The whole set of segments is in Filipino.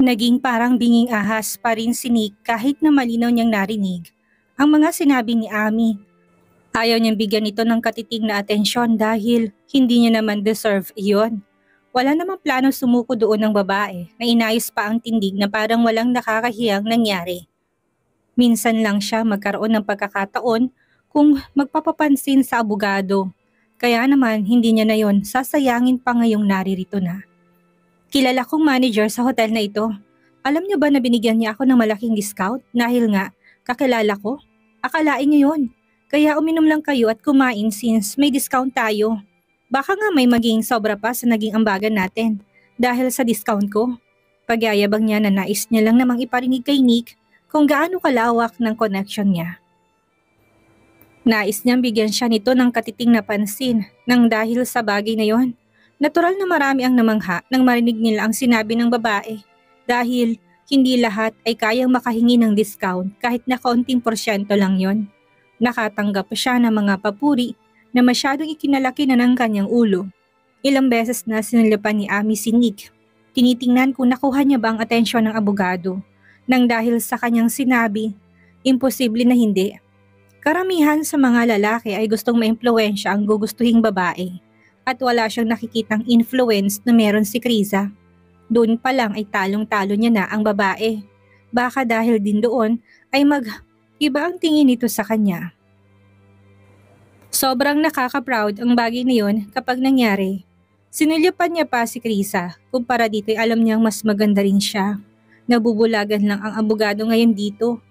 Naging parang binging ahas pa rin si Nick kahit na malinaw niyang narinig ang mga sinabi ni Ami. Ayaw niyang bigyan ito ng katiting na atensyon dahil hindi niya naman deserve iyon. Wala namang plano sumuko doon ng babae na inayos pa ang tindig na parang walang nakakahiyang nangyari. Minsan lang siya magkaroon ng pagkakataon kung magpapapansin sa abogado. Kaya naman hindi niya na yon sasayangin pa ngayong naririto na. Kilala kong manager sa hotel na ito. Alam niyo ba na binigyan niya ako ng malaking discount dahil nga kakilala ko? Akalain niyo yun. Kaya uminom lang kayo at kumain since may discount tayo. Baka nga may maging sobra pa sa naging ambagan natin dahil sa discount ko. Pagyayabang niya na nais niya lang namang iparinig kay Nick kung gaano kalawak ng connection niya. Nais niyang bigyan siya nito ng katiting na pansin nang dahil sa bagay na yon. Natural na marami ang namangha nang marinig nila ang sinabi ng babae dahil hindi lahat ay kayang makahingi ng discount kahit na kaunting porsyento lang yon. Nakatanggap siya ng mga papuri na masyadong ikinalaki na ng kanyang ulo. Ilang beses na sinilipan ni Ami si Nick. Tinitingnan kung nakuha niya ba ang atensyon ng abogado. Nang dahil sa kanyang sinabi, imposible na hindi. Karamihan sa mga lalaki ay gustong maimpluwensya ang gugustuhing babae at wala siyang nakikitang influence na meron si Kriza. Doon pa lang ay talong-talo niya na ang babae. Baka dahil din doon ay iba ang tingin nito sa kanya. Sobrang nakaka-proud ang bagay na yon kapag nangyari. Sinulyapan niya pa si Kriza kumpara dito ay alam niyang mas maganda rin siya. Nabubulagan lang ang abogado ngayon dito.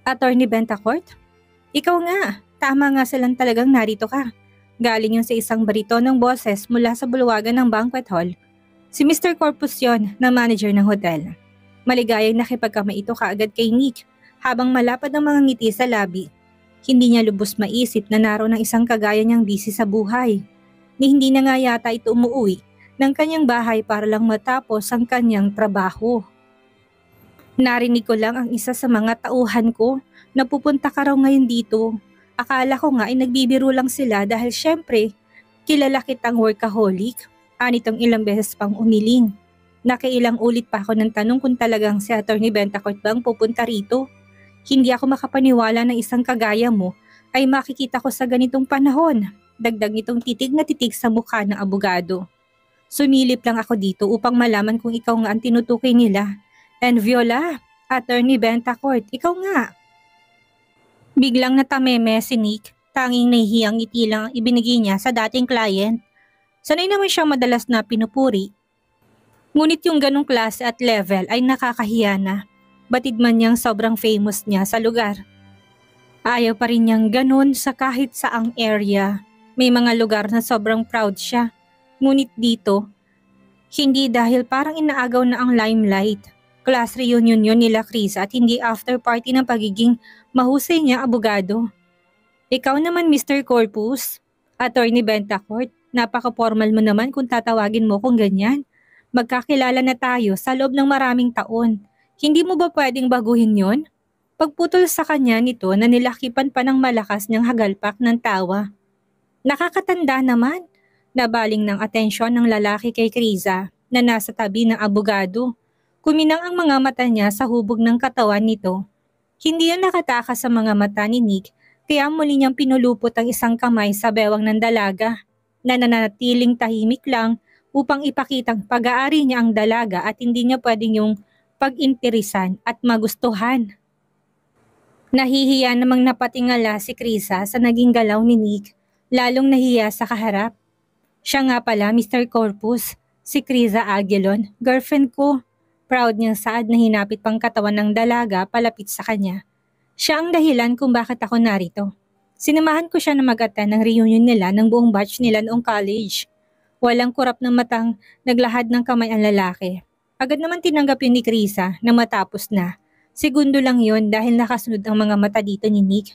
Attorney Bentacourt? Ikaw nga, tama nga silang talagang narito ka. Galing yun sa isang baritonong boses mula sa bulwagan ng banquet hall. Si Mr. Corpus yon na manager ng hotel. Maligayang nakipagkamay ito kaagad kay Nick habang malapad ang mga ngiti sa labi. Hindi niya lubos maisip na naroon ng isang kagaya niyang busy sa buhay. Ni hindi na nga yata ito umuwi ng kanyang bahay para lang matapos ang kanyang trabaho. Narinig ko lang ang isa sa mga tauhan ko na pupunta ka raw ngayon dito. Akala ko nga ay nagbibiro lang sila dahil syempre, kilala kitang workaholic. Anitong ilang beses pang umiling. Nakailang ulit pa ako ng tanong kung talagang si Atty. Bentacourt bang pupunta rito. Hindi ako makapaniwala na isang kagaya mo ay makikita ko sa ganitong panahon. Dagdag nitong titig na titig sa mukha ng abogado. Sumilip lang ako dito upang malaman kung ikaw nga ang tinutukoy nila. And Viola, Atty. Bentacourt, ikaw nga. Biglang natameme si Nick, tanging nahihiyang ngiti lang ang ibinigay niya sa dating client. Sanay naman siyang madalas na pinupuri. Ngunit yung ganong klase at level ay nakakahiya na. Batid man niyang sobrang famous niya sa lugar. Ayaw pa rin niyang ganon sa kahit saang area. May mga lugar na sobrang proud siya. Ngunit dito, hindi dahil parang inaagaw na ang limelight. Class reunion yun nila Kriza at hindi after party ng pagiging mahusay niya abogado. Ikaw naman Mr. Corpus, Attorney Bentacourt, napaka-formal mo naman kung tatawagin mo kung ganyan. Magkakilala na tayo sa loob ng maraming taon. Hindi mo ba pwedeng baguhin yon? Pagputol sa kanya nito na nilakipan pa ng malakas niyang hagalpak ng tawa. Nakakatanda naman, nabaling ng atensyon ng lalaki kay Kriza na nasa tabi ng abogado. Kuminang ang mga mata niya sa hubog ng katawan nito. Hindi yan nakatakas sa mga mata ni Nick kaya muli niyang pinulupot ang isang kamay sa bewang ng dalaga na nananatiling tahimik lang upang ipakitang pag-aari niya ang dalaga at hindi niya pwedeng yung pag-intirisan at magustuhan. Nahihiya namang napatingala si Kriza sa naging galaw ni Nick, lalong nahiya sa kaharap. Siya nga pala Mr. Corpus, si Kriza Aguilon, girlfriend ko. Proud niyang saad na hinapit pang katawan ng dalaga palapit sa kanya. Siya ang dahilan kung bakit ako narito. Sinamahan ko siya na mag-attend ng reunion nila ng buong batch nila noong college. Walang kurap ng matang naglahad ng kamay ang lalaki. Agad naman tinanggap yun ni Kriza na matapos na. Segundo lang yun dahil nakasunod ang mga mata dito ni Nick.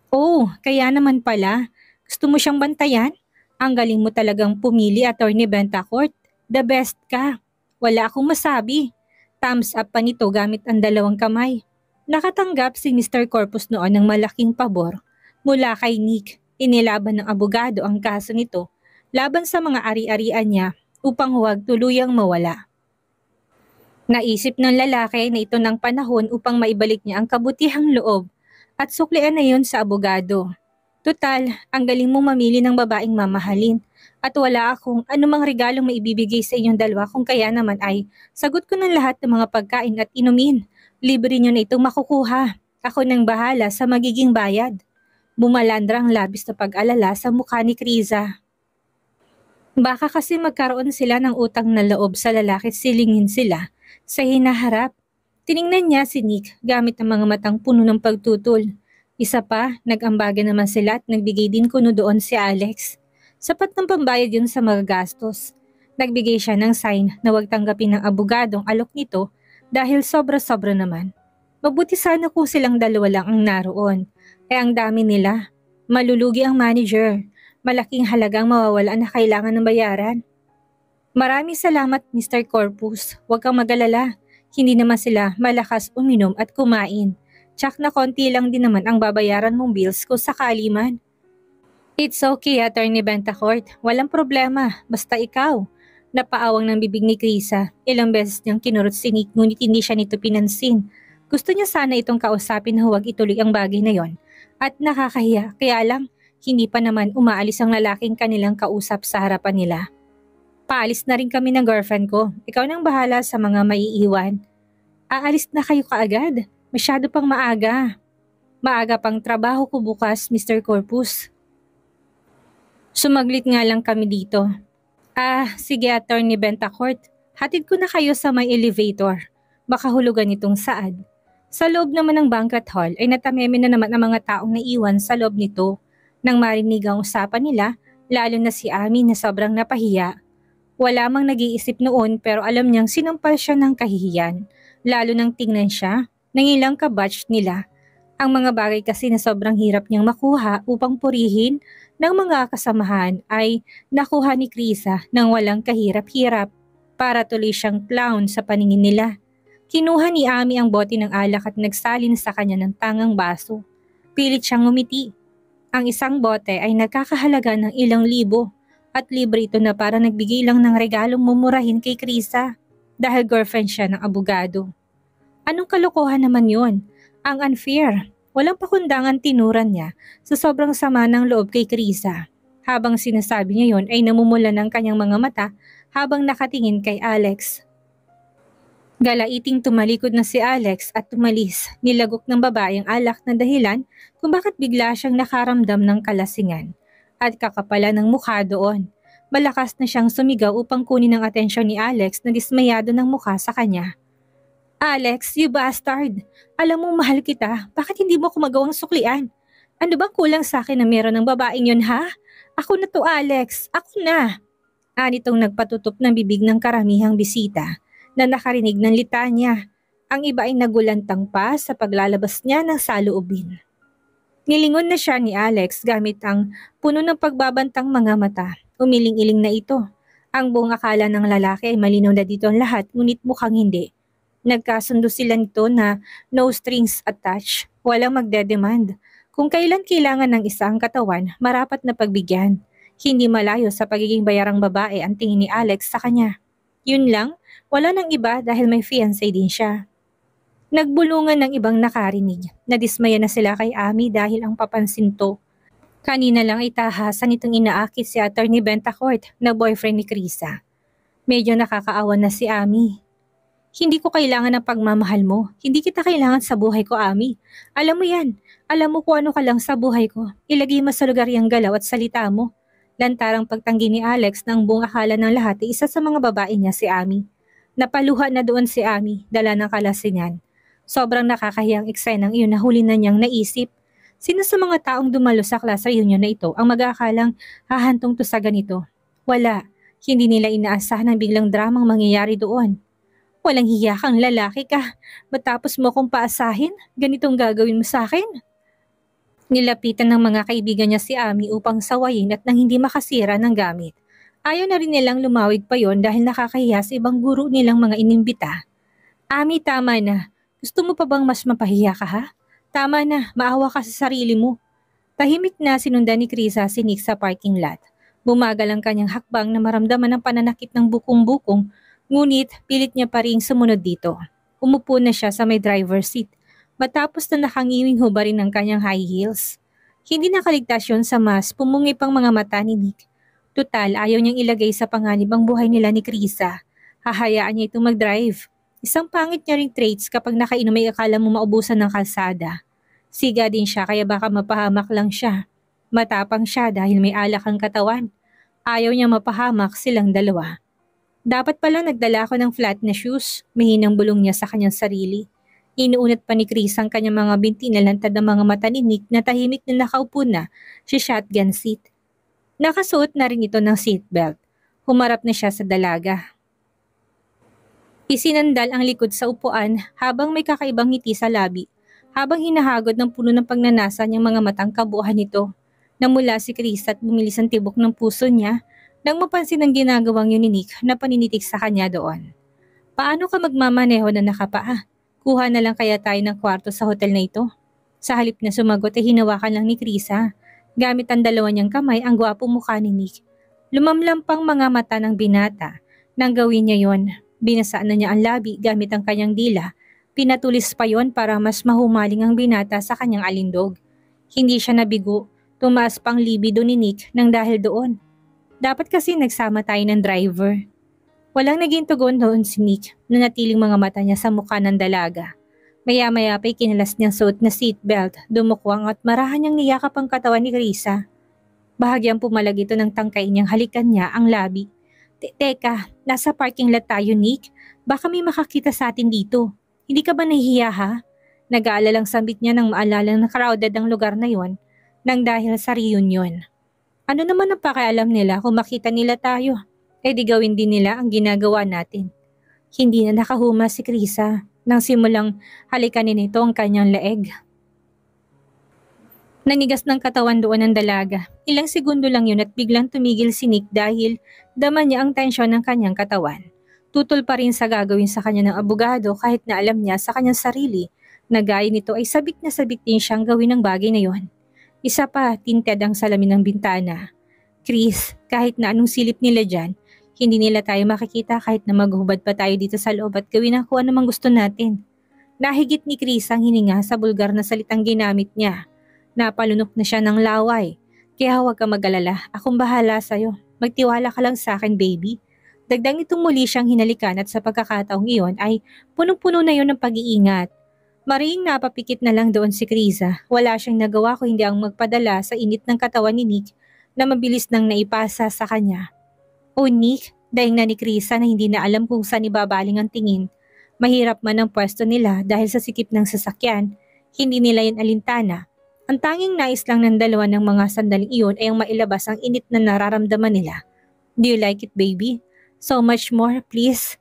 Oh, kaya naman pala. Gusto mo siyang bantayan? Ang galing mo talagang pumili, Attorney Bentacourt. The best ka. Wala akong masabi. Thumbs up pa nito gamit ang dalawang kamay. Nakatanggap si Mr. Corpus noon ng malaking pabor. Mula kay Nick, inilaban ng abogado ang kaso nito laban sa mga ari-arian niya upang huwag tuluyang mawala. Naisip ng lalaki na ito ng panahon upang maibalik niya ang kabutihang loob at suklian na yon sa abogado. Tutal, ang galing mong mamili ng babaeng mamahalin at wala akong anumang regalong maibibigay sa inyong dalawa kung kaya naman ay sagot ko ng lahat ng mga pagkain at inumin. Libre niyo na itong makukuha. Ako nang bahala sa magiging bayad. Bumalandra ang labis na pag-alala sa mukha ni Kriza. Baka kasi magkaroon sila ng utang na loob sa lalaki at silingin sila sa hinaharap. Tiningnan niya si Nick gamit ang mga matang puno ng pagtutol. Isa pa, nag-ambaga naman sila at nagbigay din kuno doon si Alex. Sapat ng pambayad yun sa mga gastos. Nagbigay siya ng sign na huwag tanggapin ng abogadong alok nito dahil sobra-sobra naman. Mabuti sana kung silang dalawa lang ang naroon. Ang dami nila. Malulugi ang manager. Malaking halagang mawawala na kailangan ng bayaran. Maraming salamat, Mr. Corpus. Huwag kang mag-alala. Hindi naman sila malakas uminom at kumain. Tsak na konti lang din naman ang babayaran mong bills kung sakali man. It's okay, Attorney Bentacourt. Walang problema. Basta ikaw. Napaawang ng bibig ni Krisa. Ilang beses niyang kinurot si Nick ngunit hindi siya nito pinansin. Gusto niya sana itong kausapin na huwag ituloy ang bagay na yon. At nakakahiya, kaya lang, hindi pa naman umaalis ang lalaking kanilang kausap sa harapan nila. Paalis na rin kami ng girlfriend ko. Ikaw nang bahala sa mga maiiwan. Aalis na kayo kaagad. Masyado pang maaga. Maaga pang trabaho ko bukas, Mr. Corpus. Sumaglit nga lang kami dito. Sige Attorney Bentacourt. Hatid ko na kayo sa may elevator. Baka hulugan itong saad. Sa loob naman ng banquet hall ay natameme na naman ang mga taong naiwan sa loob nito. Nang marinig ang usapan nila, lalo na si Ami na sobrang napahiya. Wala mang nag-iisip noon pero alam niyang sinampal siya ng kahihiyan. Lalo nang tingnan siya ng ilang kabatch nila. Ang mga bagay kasi na sobrang hirap niyang makuha upang purihin ng mga kasamahan ay nakuha ni Krisa nang walang kahirap-hirap para tuloy siyang clown sa paningin nila. Kinuha ni Ami ang bote ng alak at nagsalin sa kanya ng tangang baso. Pilit siyang ngumiti. Ang isang bote ay nagkakahalaga ng ilang libo at libre ito na para nagbigay lang ng regalong mumurahin kay Krisa dahil girlfriend siya ng abogado. Anong kalokohan naman yon? Ang unfair. Walang pakundangan tinuran niya sa sobrang sama ng loob kay Krisa. Habang sinasabi niya yon ay namumula ng kanyang mga mata habang nakatingin kay Alex. Galaiting tumalikod na si Alex at tumalis, nilagok ng babae ang alak na dahilan kung bakit bigla siyang nakaramdam ng kalasingan. At kakapala ng mukha doon. Malakas na siyang sumigaw upang kunin ang atensyon ni Alex na dismayado ng mukha sa kanya. Alex, you bastard! Alam mo mahal kita, bakit hindi mo ako magawang suklian? Ano bang kulang sa akin na meron ng babaeng yun ha? Ako na to Alex, ako na! Anitong nagpatutup ng bibig ng karamihang bisita na nakarinig ng litanya. Ang iba ay nagulantang pa sa paglalabas niya ng saloobin. Nilingon na siya ni Alex gamit ang puno ng pagbabantang mga mata. Umiling-iling na ito. Ang buong akala ng lalaki ay malinaw na dito ang lahat ngunit mukhang hindi. Nagkasundo sila nito na no strings attached, walang magdedemand. Kung kailan kailangan ng isang katawan, marapat na pagbigyan. Hindi malayo sa pagiging bayarang babae ang tingin ni Alex sa kanya. Yun lang, wala nang iba dahil may fiancé din siya. Nagbulungan ng ibang nakarinig. Nadismaya na sila kay Ami dahil ang papansin to. Kanina lang itahasan itong inaakit si Attorney Bentacourt na boyfriend ni Krisa. Medyo nakakaawa na si Ami. Hindi ko kailangan ng pagmamahal mo. Hindi kita kailangan sa buhay ko, Ami. Alam mo yan. Alam mo kung ano ka lang sa buhay ko. Ilagay mo sa lugar yung galaw at salita mo. Lantarang pagtanggi ni Alex na ang buong akala ng lahat ay isa sa mga babae niya si Ami. Napaluha na doon si Ami, dala ng kalasingan. Sobrang nakakahiyang eksenang iyon na huli na niyang naisip. Sino sa mga taong dumalo sa class reunion na ito ang mag-aakalang hahantong to sa ganito? Wala. Hindi nila inaasahan ang biglang dramang mangyayari doon. Walang hiya kang lalaki ka. Matapos mo kong paasahin, ganitong gagawin mo sa akin? Nilapitan ng mga kaibigan niya si Ami upang sawayin at nang hindi makasira ng gamit. Ayaw na rin nilang lumawig pa yon dahil nakakahiya sa ibang guro nilang mga inimbita. Ami, tama na. Gusto mo pa bang mas mapahiya ka ha? Tama na, maawa ka sa sarili mo. Tahimik na sinundan ni Krisa si Nick sa parking lot. Bumagal ang kanyang hakbang na maramdaman ang pananakit ng bukong-bukong Ngunit pilit niya pa ring sumunod dito. Umupo na siya sa may driver's seat matapos na nakangiwing hubarin ng kanyang high heels. Hindi nakaligtas yun sa mas pumungi pang mga mata ni Nick. Tutal, ayaw niyang ilagay sa panganib ang buhay nila ni Krisa. Hahayaan niya itong mag-drive. Isang pangit niya ring traits kapag nakainom ay akala mo maubusan ng kalsada. Siga din siya kaya baka mapahamak lang siya. Matapang siya dahil may alak ang katawan. Ayaw niya mapahamak silang dalawa. Dapat pala nagdala ako ng flat na shoes, mahinang bulong niya sa kanyang sarili. Inuunat pa ni Chris ang kanyang mga binti na lantad ng mga mata ni Nick na tahimik na nakaupo na sa shotgun seat. Nakasuot na rin ito ng seatbelt. Humarap na siya sa dalaga. Isinandal ang likod sa upuan habang may kakaibang ngiti sa labi, habang hinahagod ng puno ng pagnanasa niyang mga matang kabuuan nito. Namula si Chris at bumilis ang tibok ng puso niya nang mapansin ang ginagawang yun ni Nick na paninitik sa kanya doon. Paano ka magmamaneho na nakapaa? Kuha na lang kaya tayo ng kwarto sa hotel na ito? Sa halip na sumagot ay hinawakan lang ni Krisa. Gamit ang dalawa niyang kamay ang gwapong mukha ni Nick. Lumamlam pang mga mata ng binata. Nang gawin niya yon, binasaan na niya ang labi gamit ang kanyang dila. Pinatulis pa yon para mas mahumaling ang binata sa kanyang alindog. Hindi siya nabigo. Tumaas pang libido ni Nick nang dahil doon. Dapat kasi nagsama tayo ng driver. Walang naging tugon doon si Nick na natiling mga mata niya sa mukha ng dalaga. Maya-maya pa'y kinalas niyang suot na seatbelt, dumukwang at marahan niyang niyakap ang katawan ni Krisa. Bahagyang pumalag ito ng tangkay niyang halikan niya ang labi. Teka, nasa parking lot tayo, Nick. Baka may makakita sa atin dito. Hindi ka ba nahihiya ha? Nag-aalalang sambit niya nang maalala na crowded ang lugar na yon nang dahil sa reunion. Ano naman ang pakialam nila kung makita nila tayo? Eh di gawin din nila ang ginagawa natin. Hindi na nakahuma si Krisa nang simulang halikanin nito ang kanyang leeg. Nanigas ng katawan doon ng dalaga. Ilang segundo lang yun at biglang tumigil si Nick dahil dama niya ang tensyon ng kanyang katawan. Tutol pa rin sa gagawin sa kanya ng abogado kahit na alam niya sa kanyang sarili na gaya nito ay sabik na sabik din siyang gawin ng bagay na yon. Isa pa, tinted ang salamin ng bintana. Chris, kahit na anong silip nila dyan, hindi nila tayo makikita kahit na maghubad pa tayo dito sa loob at gawin ang kung anumang gusto natin. Nahigit ni Chris ang hininga sa bulgar na salitang ginamit niya. Napalunok na siya ng laway. Kaya huwag ka mag-alala, akong bahala sa'yo. Magtiwala ka lang sa akin, baby. Dagdag nitong muli siyang hinalikan at sa pagkakataong iyon ay punong-puno na yon ng pag-iingat. Maring napapikit na lang doon si Krisa. Wala siyang nagawa kung hindi ang magpadala sa init ng katawan ni Nick na mabilis nang naipasa sa kanya. O Nick, dahil na ni Krisa na hindi na alam kung saan ibabaling ang tingin. Mahirap man ang pwesto nila dahil sa sikip ng sasakyan. Hindi nila yan alintana. Ang tanging nais lang ng dalawa ng mga sandaling iyon ay ang mailabas ang init na nararamdaman nila. Do you like it, baby? So much more, please.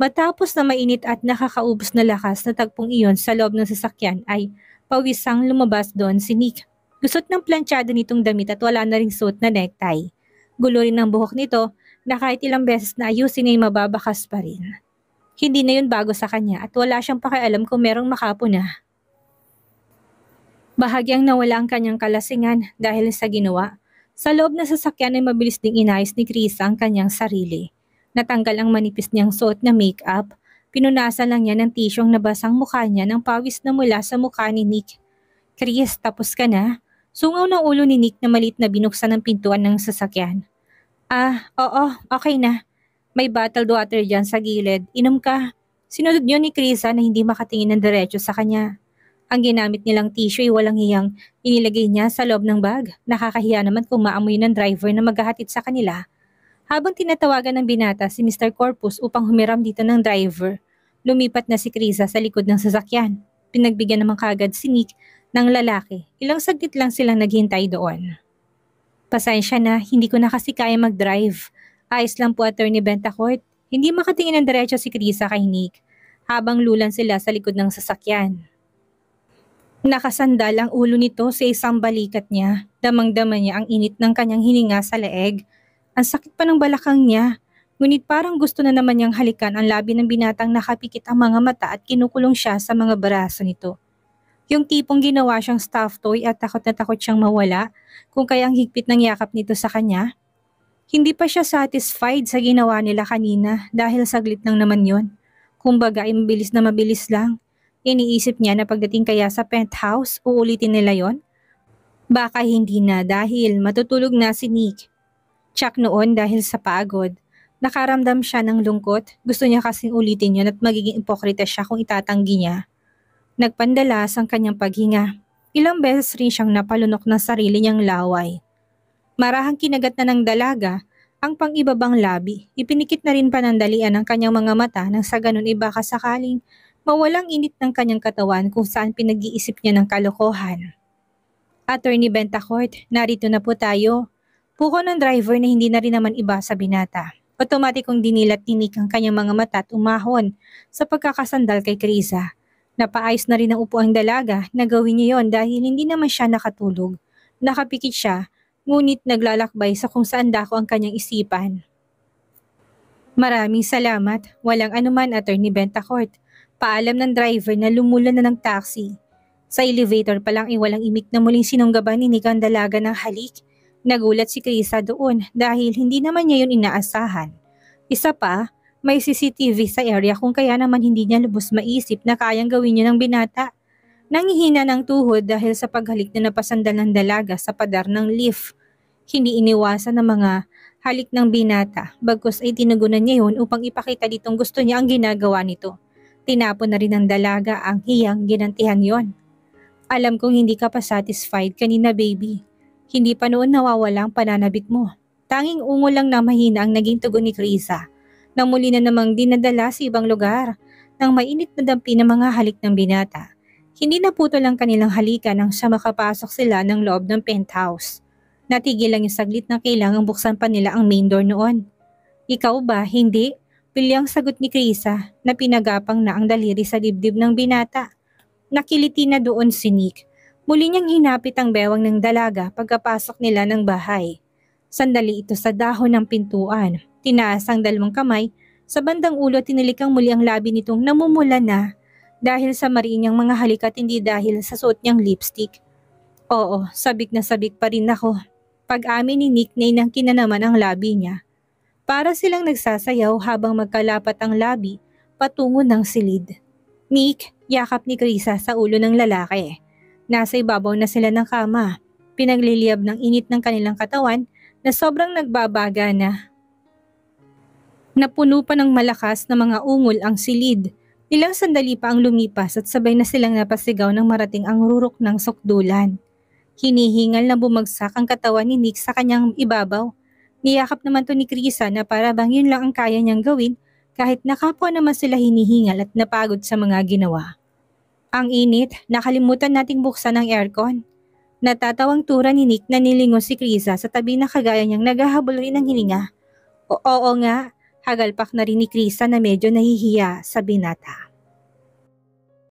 Matapos na mainit at nakakaubos na lakas na tagpong iyon sa loob ng sasakyan ay pawisang lumabas doon si Nick. Gusot ng planchado nitong damit at wala na ring suot na necktie. Gulo rin ang buhok nito na kahit ilang beses na ayusin ay mababakas pa rin. Hindi na yun bago sa kanya at wala siyang pakialam kung merong makapo na. Bahagyang nawala ang kanyang kalasingan dahil sa ginawa. Sa loob ng sasakyan ay mabilis ding inayos ni Krisa ang kanyang sarili. Natanggal ang manipis niyang suot na make-up. Pinunasan lang niya ng tisyong nabasang mukha niya ng pawis na mula sa mukha ni Nick. Chris, tapos ka na? Sungaw ng ulo ni Nick na maliit na binuksan ng pintuan ng sasakyan. Oo, okay na. May bottled water dyan sa gilid. Inom ka. Sinunod niyo ni Krisa na hindi makatingin ng diretso sa kanya. Ang ginamit nilang tissue ay walang hiyang inilagay niya sa loob ng bag. Nakakahiya naman kung maamoy ng driver na maghahatid sa kanila. Habang tinatawagan ng binata si Mr. Corpus upang humiram dito ng driver, lumipat na si Krisa sa likod ng sasakyan. Pinagbigyan naman kagad si Nick ng lalaki. Ilang saglit lang silang naghintay doon. Pasensya na, hindi ko na kasi kaya mag-drive. Ayos lang po, Attorney Bentacourt. Hindi makatingin ng diretso si Krisa kay Nick habang lulan sila sa likod ng sasakyan. Nakasandal ang ulo nito sa isang balikat niya. Damang-dama niya ang init ng kanyang hininga sa leeg. Ang sakit pa ng balakang niya. Ngunit parang gusto na naman niyang halikan ang labi ng binatang nakapikit ang mga mata at kinukulong siya sa mga braso nito. Yung tipong ginawa siyang stuffed toy at takot na takot siyang mawala kung kaya ang higpit ng yakap nito sa kanya. Hindi pa siya satisfied sa ginawa nila kanina dahil saglit lang naman yon. Kumbaga ay mabilis lang. Iniisip niya na pagdating kaya sa penthouse, uulitin nila yon. Baka hindi na dahil matutulog na si Nick. Tsak noon dahil sa pagod. Nakaramdam siya ng lungkot. Gusto niya kasing ulitin yon at magiging ipokrita siya kung itatanggi niya. Nagpandalas ang kanyang paghinga. Ilang beses rin siyang napalunok ng sarili niyang laway. Marahang kinagat na ng dalaga ang pang-ibabang labi. Ipinikit na rin panandalian ang kanyang mga mata nang sa ganun ay baka sakaling mawalang init ng kanyang katawan kung saan pinag-iisip niya ng kalokohan. Attorney Bentacourt, narito na po tayo. Puko ng driver na hindi na rin naman iba sa binata. Otomatikong dinilat ni Nick ang kanyang mga mata at umahon sa pagkakasandal kay Krisa. Napaayos na rin ang upuang dalaga na gawin niya yon dahil hindi naman siya nakatulog. Nakapikit siya, ngunit naglalakbay sa kung saan dako ang kanyang isipan. Maraming salamat, walang anuman Attorney Bentacourt. Paalam ng driver na lumulan na ng taxi. Sa elevator pa lang ay walang imik na muling sinunggaban ni Nick ang dalaga ng halik. Nagulat si Krisa doon dahil hindi naman niya yun inaasahan. Isa pa, may CCTV sa area kung kaya naman hindi niya lubos maisip na kayang gawin niya ng binata. Nangihina ng tuhod dahil sa paghalik na napasandal ng dalaga sa padar ng lift. Hindi iniwasan ng mga halik ng binata, bagkus ay tinugunan niya yun upang ipakita ditong gusto niya ang ginagawa nito. Tinapon na rin ng dalaga ang hiyang ginantihan yon. Alam kong hindi ka pa satisfied kanina baby. Hindi pa noon nawawala ang pananabik mo. Tanging ungol lang na mahina ang naging tugon ni Krisa. Nang muli na namang dinadala sa ibang lugar ng mainit na dampi ng mga halik ng binata. Hindi naputol ang kanilang halikan nang siya makapasok sila ng loob ng penthouse. Natigil lang yung saglit na kailangang buksan pa nila ang main door noon. Ikaw ba? Hindi? Pilyang sagot ni Krisa na pinagapang na ang daliri sa dibdib ng binata. Nakiliti na doon si Nick. Muli niyang hinapit ang bewang ng dalaga pagkapasok nila ng bahay. Sandali ito sa dahon ng pintuan. Tinaas ang dalawang kamay. Sa bandang ulo tinilikang muli ang labi nitong namumula na dahil sa mariin niyang mga halik at hindi dahil sa suot niyang lipstick. Oo, sabik na sabik pa rin ako. Pag-amin ni Nick na inangkin na naman ang labi niya. Para silang nagsasayaw habang magkalapat ang labi patungo ng silid. Nick, yakap ni Krisa sa ulo ng lalaki. Nasa ibabaw na sila ng kama. Pinagliliyab ng init ng kanilang katawan na sobrang nagbabaga na. Napuno pa ng malakas na mga ungol ang silid. Ilang sandali pa ang lumipas at sabay na silang napasigaw ng marating ang rurok ng sukdulan. Hinihingal na bumagsak ang katawan ni Nick sa kanyang ibabaw. Niyakap naman to ni Krisa na para bang yun lang ang kaya niyang gawin kahit nakapwa naman sila hinihingal at napagod sa mga ginawa. Ang init, nakalimutan nating buksan ang aircon. Natatawang tura ni Nick na nilingon si Krisa sa tabi na kagaya niyang naghahabol rin ng hininga. Oo nga, hagalpak na rin ni Krisa na medyo nahihiya sa binata.